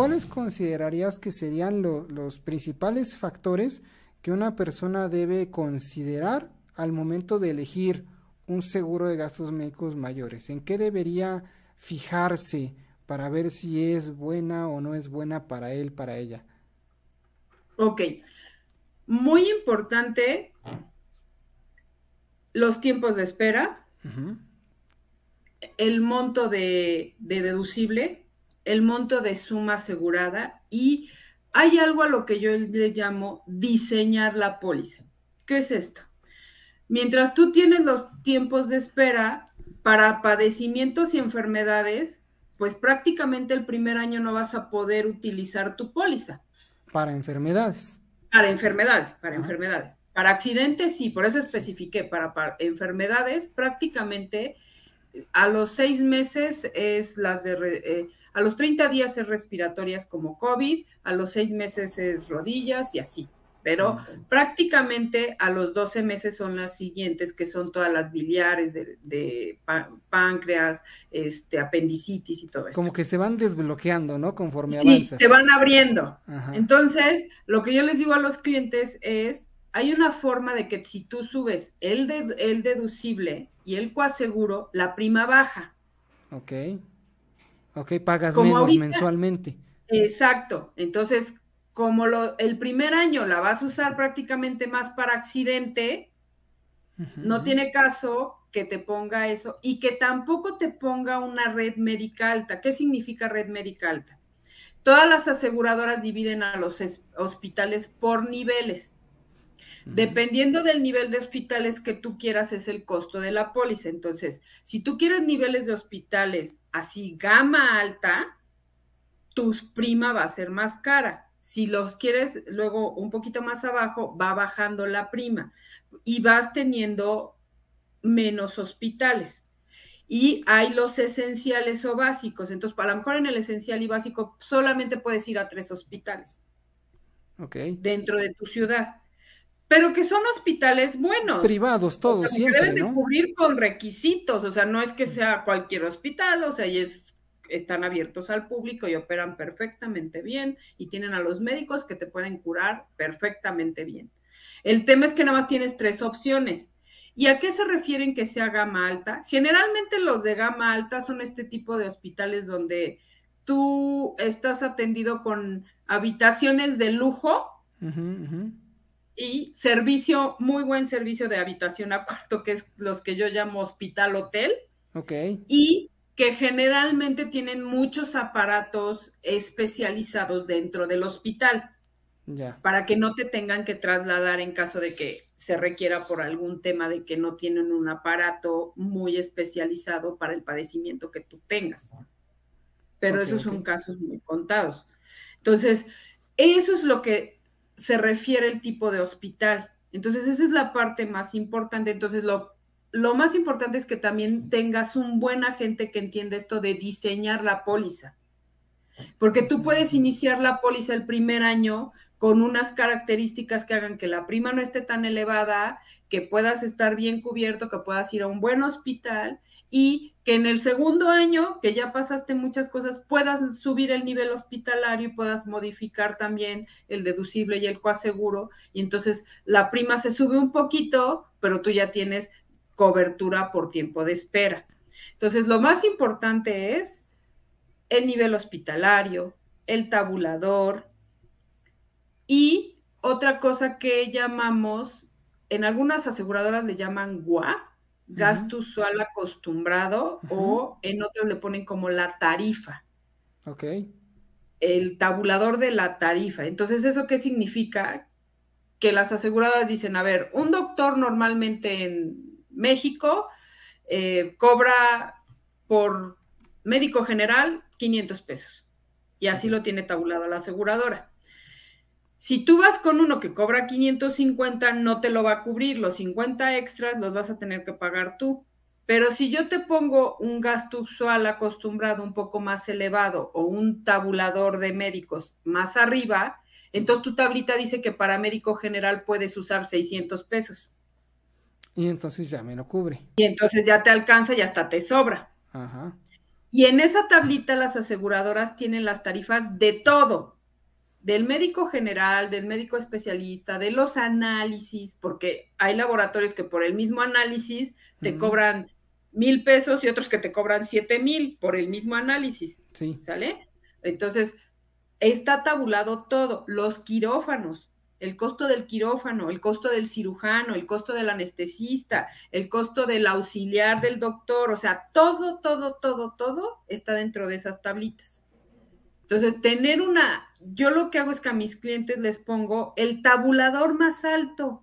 ¿cuáles considerarías que serían los principales factores que una persona debe considerar al momento de elegir un seguro de gastos médicos mayores? ¿En qué debería fijarse para ver si es buena o no es buena para él, para ella? Ok, muy importante los tiempos de espera, Ujú. el monto de deducible, el monto de suma asegurada y hay algo a lo que yo le llamo diseñar la póliza. ¿Qué es esto? Mientras tú tienes los tiempos de espera para padecimientos y enfermedades, pues prácticamente el primer año no vas a poder utilizar tu póliza. Para enfermedades. Para enfermedades, para Ajá. enfermedades. Para accidentes sí, por eso Sí. especifiqué, para enfermedades prácticamente a los 6 meses es las a los 30 días es respiratorias como COVID, a los 6 meses es rodillas y así. Pero Mm. prácticamente a los 12 meses son las siguientes, que son todas las biliares de páncreas, apendicitis y todo esto. Como que se van desbloqueando, ¿no? Conforme Sí, se avanzas. van abriendo. Ajá. Entonces, lo que yo les digo a los clientes es, hay una forma de que si tú subes el deducible y el coaseguro, la prima baja. Ok. Ok, pagas Como menos ahorita, mensualmente. exacto. Entonces, como el primer año la vas a usar prácticamente más para accidente, Ujú, no ujú. tiene caso que te ponga eso y que tampoco te ponga una red médica alta. ¿Qué significa red médica alta? Todas las aseguradoras dividen a los hospitales por niveles. Ujú. Dependiendo del nivel de hospitales que tú quieras, es el costo de la póliza. Entonces, si tú quieres niveles de hospitales así gama alta, tu prima va a ser más cara. Si los quieres luego un poquito más abajo, va bajando la prima y vas teniendo menos hospitales. Y hay los esenciales o básicos. Entonces, a lo mejor en el esencial y básico solamente puedes ir a 3 hospitales Ok. dentro de tu ciudad, pero que son hospitales buenos. Privados O todos sea, que deben siempre, de ¿no? cubrir con requisitos, o sea, no es que sea cualquier hospital, o sea, están abiertos al público y operan perfectamente bien y tienen a los médicos que te pueden curar perfectamente bien. El tema es que nada más tienes 3 opciones. ¿Y a qué se refieren que sea gama alta? Generalmente los de gama alta son este tipo de hospitales donde tú estás atendido con habitaciones de lujo Ujú, ujú. y servicio, muy buen servicio de habitación a cuarto, que es los que yo llamo hospital hotel, Ok. y que generalmente tienen muchos aparatos especializados dentro del hospital Ya. para que no te tengan que trasladar en caso de que se requiera por algún tema de que no tienen un aparato muy especializado para el padecimiento que tú tengas. Pero Ok, esos ok. son casos muy contados. Entonces, eso es lo que se refiere el tipo de hospital. Entonces, esa es la parte más importante. Entonces, lo más importante es que también tengas un buen agente que entienda esto de diseñar la póliza. Porque tú Ujú, puedes ujú. iniciar la póliza el primer año con unas características que hagan que la prima no esté tan elevada, que puedas estar bien cubierto, que puedas ir a un buen hospital y que en el segundo año, que ya pasaste muchas cosas, puedas subir el nivel hospitalario y puedas modificar también el deducible y el coaseguro. Y entonces la prima se sube un poquito, pero tú ya tienes cobertura por tiempo de espera. Entonces, lo más importante es el nivel hospitalario, el tabulador y otra cosa que llamamos, en algunas aseguradoras le llaman GUA, Ujú, gasto usual acostumbrado, ujú. o en otras le ponen como la tarifa, Ok. el tabulador de la tarifa. Entonces, ¿eso qué significa? Que las aseguradoras dicen, a ver, un doctor normalmente en México cobra por médico general 500 pesos. Y así Ya. lo tiene tabulado la aseguradora. Si tú vas con uno que cobra 550, no te lo va a cubrir. Los 50 extras los vas a tener que pagar tú. Pero si yo te pongo un gasto usual acostumbrado un poco más elevado o un tabulador de médicos más arriba, entonces tu tablita dice que para médico general puedes usar 600 pesos. Y entonces ya me lo cubre. Y entonces ya te alcanza y hasta te sobra. Ajá. Y en esa tablita las aseguradoras tienen las tarifas de todo, del médico general, del médico especialista, de los análisis, porque hay laboratorios que por el mismo análisis te cobran 1,000 pesos y otros que te cobran 7,000 por el mismo análisis, Sí. ¿sale? Entonces, está tabulado todo, los quirófanos, el costo del quirófano, el costo del cirujano, el costo del anestesista, el costo del auxiliar del doctor, o sea, todo está dentro de esas tablitas. Entonces, yo lo que hago es que a mis clientes les pongo el tabulador más alto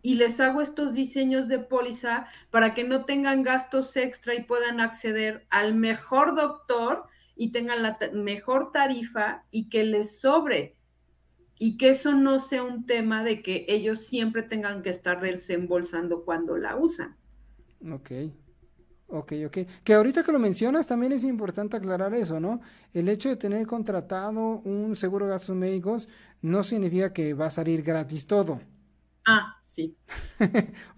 y les hago estos diseños de póliza para que no tengan gastos extra y puedan acceder al mejor doctor y tengan la mejor tarifa y que les sobre. Y que eso no sea un tema de que ellos siempre tengan que estar desembolsando cuando la usan. Ok. Que ahorita que lo mencionas también es importante aclarar eso, ¿no? El hecho de tener contratado un seguro de gastos médicos no significa que va a salir gratis todo. Ah, sí.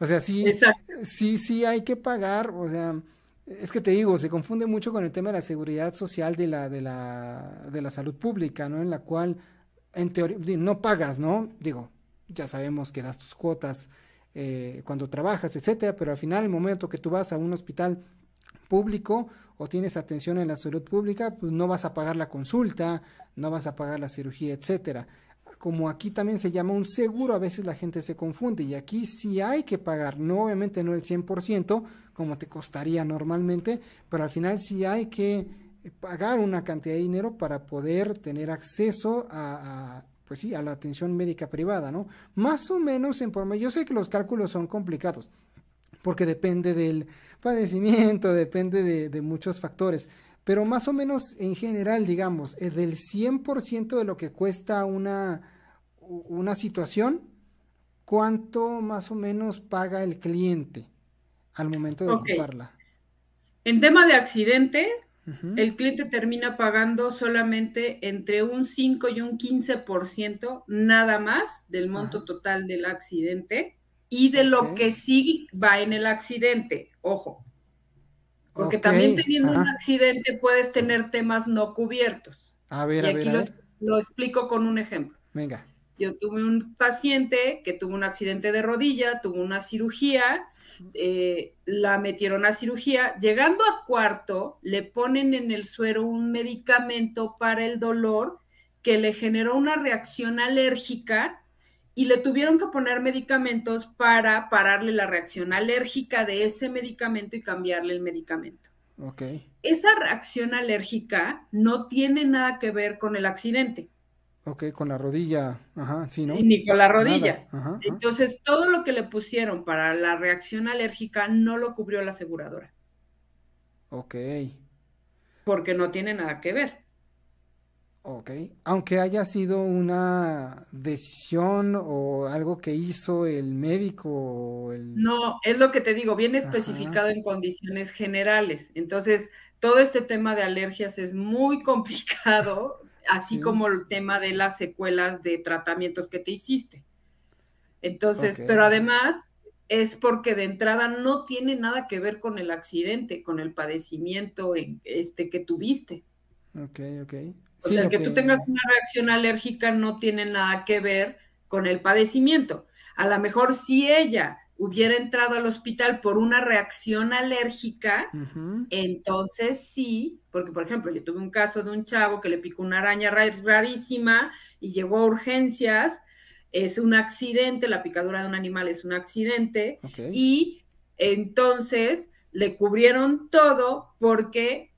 O sea, sí, Exacto. sí hay que pagar, o sea, es que te digo, se confunde mucho con el tema de la seguridad social de la salud pública, ¿no? En la cual, en teoría, no pagas, ¿no? Digo, ya sabemos que das tus cuotas cuando trabajas, etcétera, pero al final, el momento que tú vas a un hospital público o tienes atención en la salud pública, pues no vas a pagar la consulta, no vas a pagar la cirugía, etcétera. Como aquí también se llama un seguro, a veces la gente se confunde y aquí sí hay que pagar, no obviamente no el 100% como te costaría normalmente, pero al final sí hay que pagar una cantidad de dinero para poder tener acceso pues sí, a la atención médica privada, ¿no? Más o menos en promedio, yo sé que los cálculos son complicados, porque depende del padecimiento, depende de muchos factores, pero más o menos en general, digamos, del 100% de lo que cuesta una situación, ¿cuánto más o menos paga el cliente al momento de Ok. ocuparla? En tema de accidente, Ujú. el cliente termina pagando solamente entre un 5 y un 15% nada más del Ajá, monto total del accidente y de ok, lo que sí va en el accidente. Ojo, porque ok, también teniendo un ajá, accidente puedes tener temas no cubiertos. a ver, Y a ver, aquí a ver, lo explico con un ejemplo. venga, Yo tuve un paciente que tuvo un accidente de rodilla, tuvo una cirugía, la metieron a cirugía, llegando a cuarto, le ponen en el suero un medicamento para el dolor que le generó una reacción alérgica y le tuvieron que poner medicamentos para pararle la reacción alérgica de ese medicamento y cambiarle el medicamento. ok, Esa reacción alérgica no tiene nada que ver con el accidente ok, con la rodilla, ajá, sí, ¿no? ni con la Nada, rodilla. ajá, ajá, Entonces, todo lo que le pusieron para la reacción alérgica no lo cubrió la aseguradora, ok, porque no tiene nada que ver. ok, aunque haya sido una decisión o algo que hizo el médico o el, No, es lo que te digo, viene ajá, especificado en condiciones generales. Entonces, todo este tema de alergias es muy complicado, así sí, como el tema de las secuelas de tratamientos que te hiciste. ok, Entonces, pero además es porque de entrada no tiene nada que ver con el accidente, con el padecimiento que tuviste. ok, O sí, sea, el lo que tú tengas que, una reacción alérgica no tiene nada que ver con el padecimiento. A lo mejor si ella hubiera entrado al hospital por una reacción alérgica, ujú, entonces sí, porque por ejemplo, yo tuve un caso de un chavo que le picó una araña rarísima y llegó a urgencias, es un accidente, la picadura de un animal es un accidente, ok, y entonces le cubrieron todo porque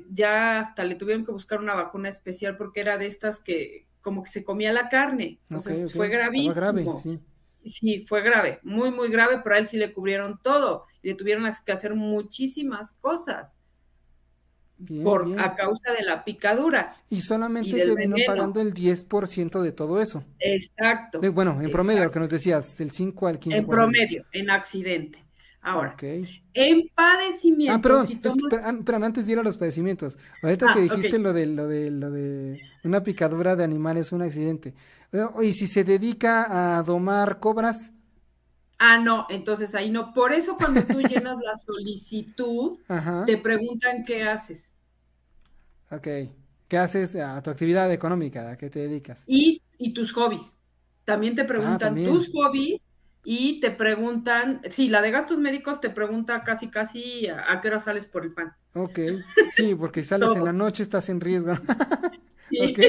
ya hasta le tuvieron que buscar una vacuna especial porque era de estas que como que se comía la carne, o ok, sea, ok, fue estaba grave, gravísimo. sí, Sí, fue grave, muy, muy grave, pero a él sí le cubrieron todo y le tuvieron que hacer muchísimas cosas bien, bien, a causa de la picadura y y solamente del terminó veneno. pagando el 10% de todo eso. Exacto, Bueno, en promedio, lo que exacto. nos decías, del 5 al En 15%. promedio, en accidente. Ahora, Ok. en Ah, padecimiento, perdón, si es que, tomas... espérame, antes de ir a los padecimientos. Ahorita que Ok. dijiste lo de una picadura de animales, un accidente. Y si se dedica a domar cobras, Ah, no, entonces ahí no. Por eso cuando tú llenas la solicitud, Ajá, te preguntan qué haces ok. ¿Qué haces a tu actividad económica? ¿A qué te dedicas? y tus hobbies. También te Ah, preguntan también. tus hobbies y te preguntan, sí, la de gastos médicos te pregunta casi, casi a qué hora sales por el pan. Ok. Sí, porque sales en la Todo. noche, estás en riesgo. Sí. Ok,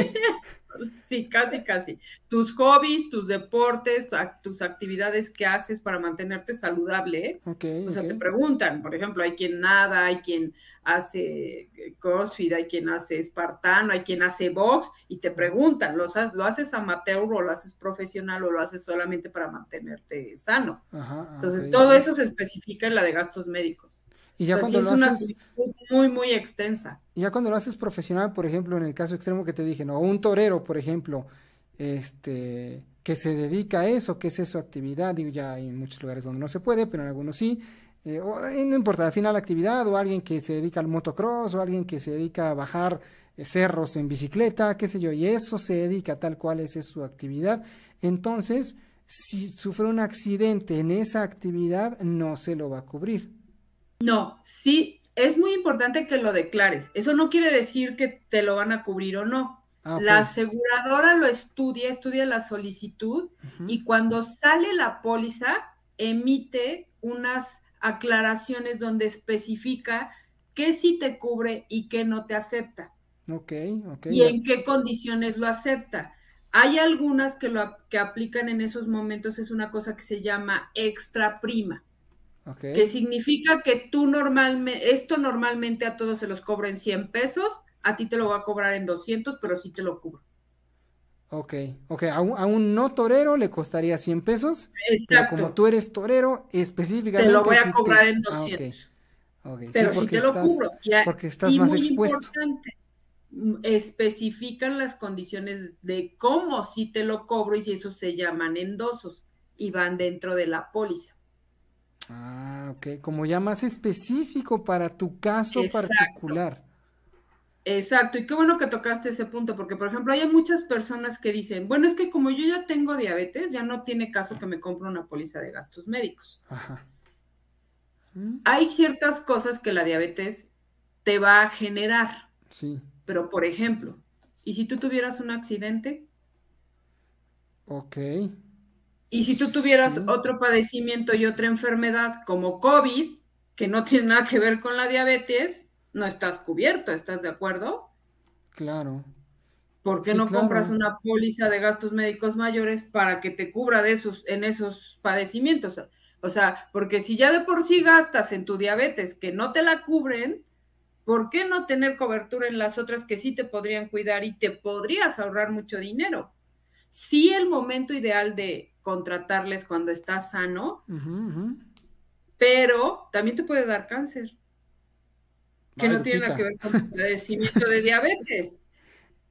Sí, casi, casi. Tus hobbies, tus deportes, tus actividades que haces para mantenerte saludable, ¿eh? ok, O ok. sea, te preguntan, por ejemplo, hay quien nada, hay quien hace CrossFit, hay quien hace espartano, hay quien hace box, y te preguntan, ¿lo haces amateur o lo haces profesional o lo haces solamente para mantenerte sano? Ajá, ok, Entonces, ok. todo eso se especifica en la de gastos médicos. Y O ya sea, sí cuando lo es una haces, solicitud muy, muy extensa. ya cuando lo haces profesional, por ejemplo, en el caso extremo que te dije, ¿no? O un torero, por ejemplo, que se dedica a eso, que es su actividad, digo, ya hay muchos lugares donde no se puede, pero en algunos sí. No importa, al final la actividad, o alguien que se dedica al motocross, o alguien que se dedica a bajar cerros en bicicleta, qué sé yo, y eso se dedica tal cual esa es su actividad. Entonces, si sufre un accidente en esa actividad, no se lo va a cubrir. No, sí, es muy importante que lo declares. Eso no quiere decir que te lo van a cubrir o no. Ah, ok. La aseguradora lo estudia la solicitud Ujú. y cuando sale la póliza, emite unas aclaraciones donde especifica qué sí te cubre y qué no te acepta Ok, ok, y en qué condiciones lo acepta. Hay algunas que aplican en esos momentos, es una cosa que se llama extra prima, ok, que significa que esto normalmente a todos se los cobro en 100 pesos, a ti te lo va a cobrar en 200, pero sí te lo cubro. ok, ok. A un no torero le costaría 100 pesos, pero como Exacto, tú eres torero, te lo específicamente voy a sí cobrar te... en Ah, ok, 200, ok. Sí, pero sí te lo cubro. porque estás Y más muy expuesto. importante, especifican las condiciones de cómo sí te lo cobro y si eso se llaman endosos y van dentro de la póliza. Ah, ok. Como ya más específico para tu caso Exacto. particular. Exacto, y qué bueno que tocaste ese punto, porque por ejemplo hay muchas personas que dicen, bueno, es que como yo ya tengo diabetes, ya no tiene caso que me compre una póliza de gastos médicos. Ajá. Mm, Hay ciertas cosas que la diabetes te va a generar, sí, pero por ejemplo, ¿y si tú tuvieras un accidente? ok. ¿Y si tú tuvieras Sí, otro padecimiento y otra enfermedad como COVID, que no tiene nada que ver con la diabetes, no estás cubierto, ¿estás de acuerdo? claro. ¿Por qué Sí, no compras claro. una póliza de gastos médicos mayores para que te cubra en esos padecimientos? O sea, porque si ya de por sí gastas en tu diabetes que no te la cubren, ¿por qué no tener cobertura en las otras que sí te podrían cuidar y te podrías ahorrar mucho dinero? Sí, el momento ideal de contratarles cuando estás sano, Ujú, ujú. pero también te puede dar cáncer, que Ay, no tiene nada que Lupita. ver con tu padecimiento de diabetes.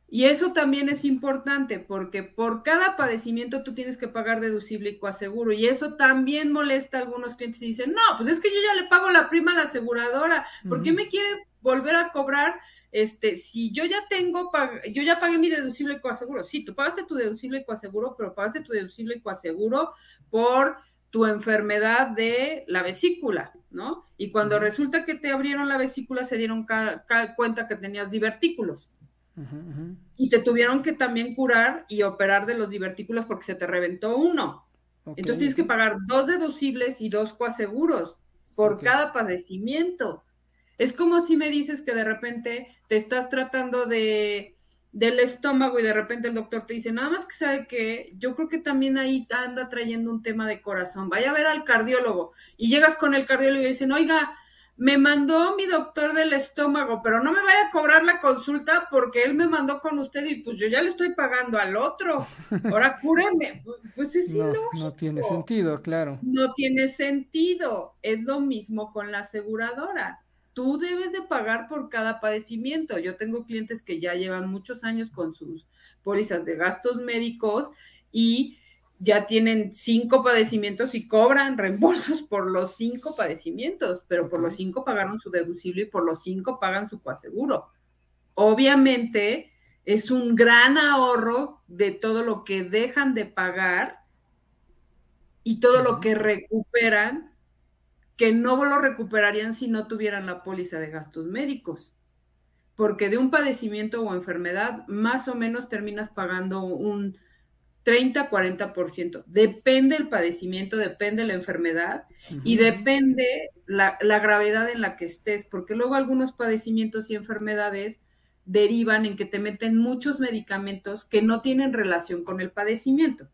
Y eso también es importante porque por cada padecimiento tú tienes que pagar deducible y coaseguro. Y eso también molesta a algunos clientes y dicen, no, pues es que yo ya le pago la prima a la aseguradora. ¿Por qué Ujú. me quiere volver a cobrar? Si yo ya yo ya pagué mi deducible y coaseguro. Sí, tú pagaste tu deducible y coaseguro, pero pagaste tu deducible y coaseguro por tu enfermedad de la vesícula, ¿no? Y cuando Ujú, resulta que te abrieron la vesícula, se dieron cuenta que tenías divertículos ujú, ujú. y te tuvieron que también curar y operar de los divertículos porque se te reventó uno. Ok, Entonces tienes ok, que pagar 2 deducibles y 2 coaseguros por ok. cada padecimiento. Es como si me dices que de repente te estás tratando del estómago y de repente el doctor te dice, nada más que sabe que yo creo que también ahí anda trayendo un tema de corazón, vaya a ver al cardiólogo. Y llegas con el cardiólogo y dicen, oiga, me mandó mi doctor del estómago, pero no me vaya a cobrar la consulta porque él me mandó con usted y pues yo ya le estoy pagando al otro. Ahora cúreme. Pues es No, no tiene ilógico. sentido, claro. No tiene sentido. Es lo mismo con la aseguradora. Tú debes de pagar por cada padecimiento. Yo tengo clientes que ya llevan muchos años con sus pólizas de gastos médicos y ya tienen 5 padecimientos y cobran reembolsos por los 5 padecimientos, pero Ok. por los 5 pagaron su deducible y por los 5 pagan su coaseguro. Obviamente es un gran ahorro de todo lo que dejan de pagar y todo lo que recuperan, que no lo recuperarían si no tuvieran la póliza de gastos médicos. Porque de un padecimiento o enfermedad, más o menos terminas pagando un 30-40%. Depende el padecimiento, depende la enfermedad y depende la gravedad en la que estés, porque luego algunos padecimientos y enfermedades derivan en que te meten muchos medicamentos que no tienen relación con el padecimiento.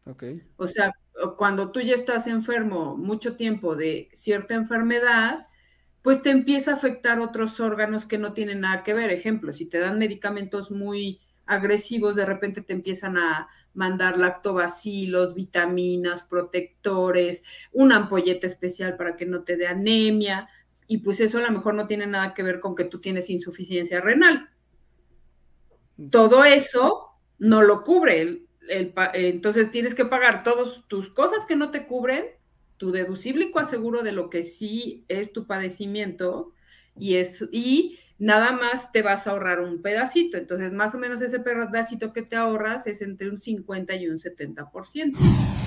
Okay. O sea, cuando tú ya estás enfermo mucho tiempo de cierta enfermedad, pues te empieza a afectar otros órganos que no tienen nada que ver. Ejemplo, si te dan medicamentos muy agresivos, de repente te empiezan a mandar lactobacilos, vitaminas, protectores, una ampolleta especial para que no te dé anemia, y pues eso a lo mejor no tiene nada que ver con que tú tienes insuficiencia renal. Todo eso no lo cubre entonces tienes que pagar todas tus cosas que no te cubren, tu deducible y coaseguro de lo que sí es tu padecimiento, y nada más te vas a ahorrar un pedacito. Entonces, más o menos ese pedacito que te ahorras es entre un 50 y un 70%.